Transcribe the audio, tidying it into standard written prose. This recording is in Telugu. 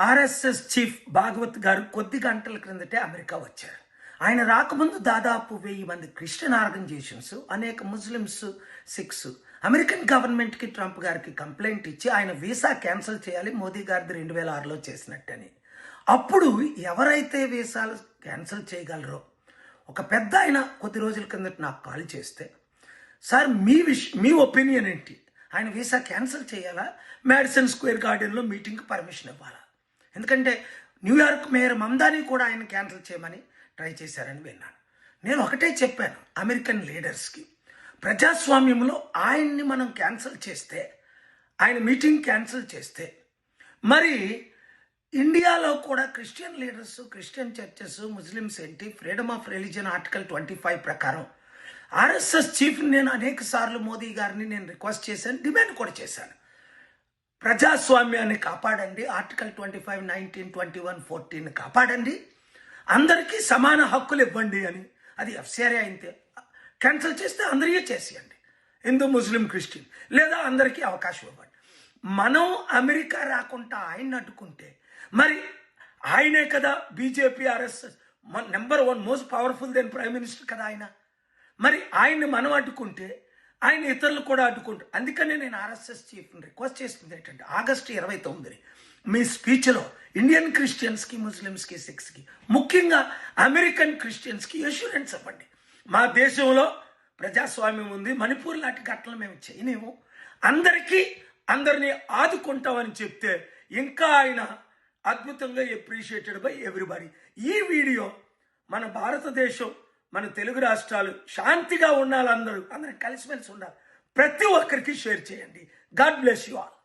ఆర్ఎస్ఎస్ చీఫ్ భాగవత్ గారు కొద్ది గంటల క్రిందటే అమెరికా వచ్చారు. ఆయన రాకముందు దాదాపు 1000 మంది క్రిస్టియన్ ఆర్గనైజేషన్స్, అనేక ముస్లిమ్స్, సిఖ్స్ అమెరికన్ గవర్నమెంట్కి ట్రంప్ గారికి కంప్లైంట్ ఇచ్చి ఆయన వీసా క్యాన్సిల్ చేయాలి, మోదీ గారిది 2006లో చేసినట్టని. అప్పుడు ఎవరైతే వీసాలు క్యాన్సిల్ చేయగలరో ఒక పెద్ద ఆయన కొద్ది రోజుల కిందట నాకు కాల్ చేస్తే, సార్ మీ ఒపీనియన్ ఏంటి, ఆయన వీసా క్యాన్సిల్ చేయాలా, మ్యాడిసన్ స్క్వేర్ గార్డెన్లో మీటింగ్కి పర్మిషన్ ఇవ్వాలా? ఎందుకంటే న్యూయార్క్ మేయర్ మమ్దాని కూడా ఆయన క్యాన్సిల్ చేయమని ట్రై చేశారని విన్నాను. నేను ఒకటే చెప్పాను అమెరికన్ లీడర్స్కి, ప్రజాస్వామ్యంలో ఆయన్ని మనం క్యాన్సిల్ చేస్తే, ఆయన మీటింగ్ క్యాన్సిల్ చేస్తే, మరి ఇండియాలో కూడా Christian leaders, Christian churches, Muslims ఏంటి, ఫ్రీడమ్ ఆఫ్ రిలీజియన్ ఆర్టికల్ 25 ప్రకారం ఆర్ఎస్ఎస్ చీఫ్ని నేను అనేక సార్లు మోదీ గారిని నేను రిక్వెస్ట్ చేశాను, డిమాండ్ కూడా చేశాను. ప్రజాస్వామ్యాన్ని కాపాడండి, ఆర్టికల్ 25, 19, 21, 14 కాపాడండి, అందరికీ సమాన హక్కులు ఇవ్వండి అని. అది ఎఫ్సిఆర్ అయితే క్యాన్సిల్ చేస్తే అందరికీ చేసేయండి, హిందూ, ముస్లిం, క్రిస్టియన్, లేదా అందరికీ అవకాశం ఇవ్వండి. మనం అమెరికా రాకుండా ఆయన్ని అడ్డుకుంటే, మరి ఆయనే కదా BJP, RSS number 1 most powerful then prime minister కదా ఆయన. మరి ఆయన్ని మనం అడ్డుకుంటే ఆయన ఇతరులు కూడా అడ్డుకుంటారు. అందుకనే నేను ఆర్ఎస్ఎస్ చీఫ్ని రిక్వెస్ట్ చేస్తుంది ఏంటంటే, ఆగస్టు 29 మీ స్పీచ్లో ఇండియన్ క్రిస్టియన్స్కి, ముస్లిమ్స్కి, సిఖ్స్కి, ముఖ్యంగా అమెరికన్ క్రిస్టియన్స్కి అష్యూరెన్స్ ఇవ్వండి. మా దేశంలో ప్రజాస్వామ్యం ఉంది, మణిపూర్ లాంటి ఘటనలు మేము చేయలేము, అందరినీ ఆదుకుంటామని చెప్తే ఇంకా ఆయన అద్భుతంగా అప్రిషియేటెడ్ బై ఎవ్రీబడి. ఈ వీడియో మన భారతదేశం, మన తెలుగు రాష్ట్రాలు శాంతిగా ఉండాలి, అందరూ కలిసిమెలిసి ఉండాలి, ప్రతి ఒక్కరికి షేర్ చేయండి. God bless you all.